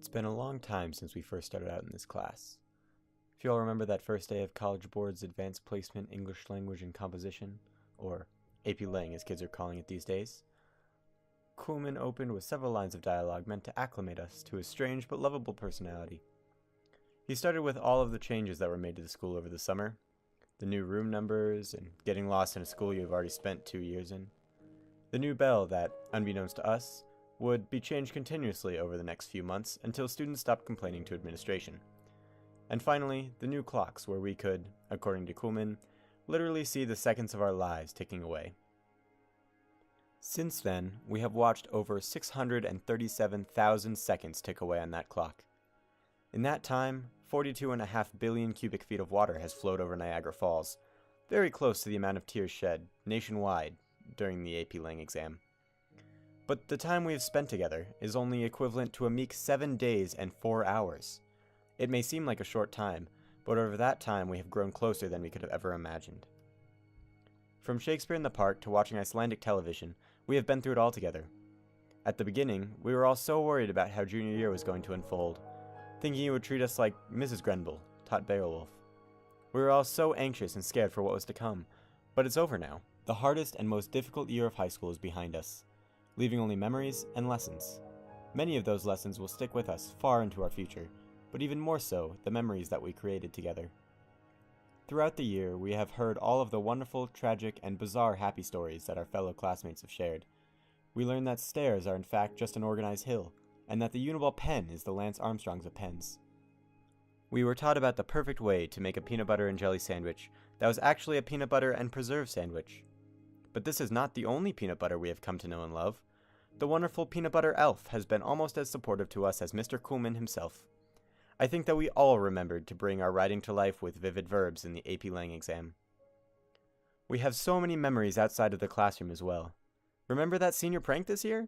It's been a long time since we first started out in this class. If you all remember that first day of College Board's Advanced Placement English Language and Composition, or AP Lang as kids are calling it these days, Kuhlman opened with several lines of dialogue meant to acclimate us to his strange but lovable personality. He started with all of the changes that were made to the school over the summer, the new room numbers, and getting lost in a school you've already spent 2 years in. The new bell that, unbeknownst to us, would be changed continuously over the next few months until students stopped complaining to administration. And finally, the new clocks where we could, according to Kuhlman, literally see the seconds of our lives ticking away. Since then, we have watched over 637,000 seconds tick away on that clock. In that time, 42.5 billion cubic feet of water has flowed over Niagara Falls, very close to the amount of tears shed nationwide during the AP Lang exam. But the time we have spent together is only equivalent to a meek 7 days and 4 hours. It may seem like a short time, but over that time we have grown closer than we could have ever imagined. From Shakespeare in the Park to watching Icelandic television, we have been through it all together. At the beginning, we were all so worried about how junior year was going to unfold, thinking it would treat us like Mrs. Grenville taught Beowulf. We were all so anxious and scared for what was to come, but it's over now. The hardest and most difficult year of high school is behind us, leaving only memories and lessons. Many of those lessons will stick with us far into our future, but even more so, the memories that we created together. Throughout the year, we have heard all of the wonderful, tragic, and bizarre happy stories that our fellow classmates have shared. We learned that stairs are in fact just an organized hill, and that the Uniball pen is the Lance Armstrongs of pens. We were taught about the perfect way to make a peanut butter and jelly sandwich that was actually a peanut butter and preserve sandwich. But this is not the only peanut butter we have come to know and love. The wonderful peanut butter elf has been almost as supportive to us as Mr. Kuhlman himself. I think that we all remembered to bring our writing to life with vivid verbs in the AP Lang exam. We have so many memories outside of the classroom as well. Remember that senior prank this year?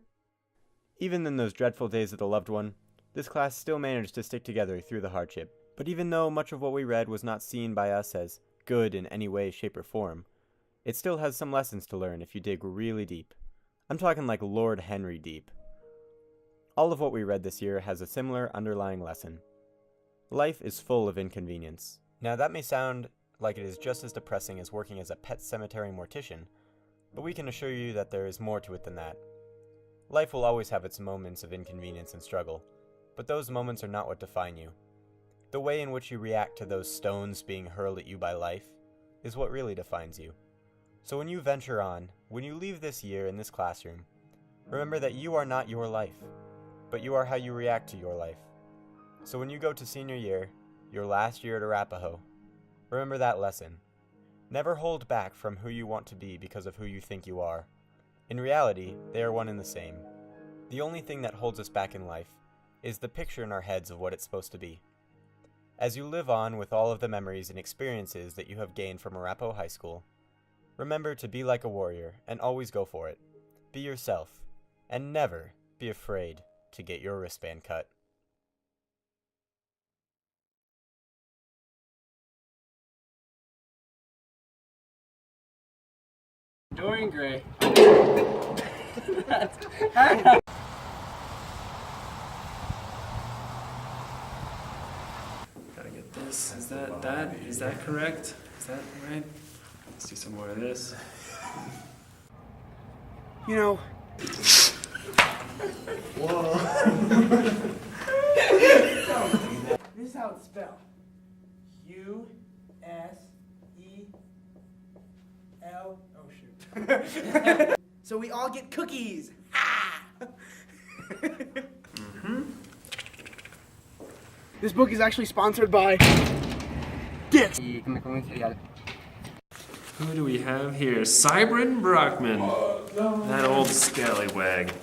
Even in those dreadful days of the loved one, this class still managed to stick together through the hardship. But even though much of what we read was not seen by us as good in any way, shape, or form, it still has some lessons to learn if you dig really deep. I'm talking like Lord Henry deep. All of what we read this year has a similar underlying lesson. Life is full of inconvenience. Now that may sound like it is just as depressing as working as a pet cemetery mortician, but we can assure you that there is more to it than that. Life will always have its moments of inconvenience and struggle, but those moments are not what define you. The way in which you react to those stones being hurled at you by life is what really defines you. So when you venture on, when you leave this year in this classroom, remember that you are not your life, but you are how you react to your life. So when you go to senior year, your last year at Arapahoe, remember that lesson. Never hold back from who you want to be because of who you think you are. In reality, they are one and the same. The only thing that holds us back in life is the picture in our heads of what it's supposed to be. As you live on with all of the memories and experiences that you have gained from Arapahoe High School, remember to be like a warrior and always go for it. Be yourself, and never be afraid to get your wristband cut. Dorian Gray. Gotta get this. Is that correct? Is that right? Let's do some more of this. You know. Whoa. This is how it's spelled. U-S-E-L. Oh shoot. So we all get cookies. Ha! This book is actually sponsored by Dicks. Who do we have here? Cybrin Brockman. That old scallywag.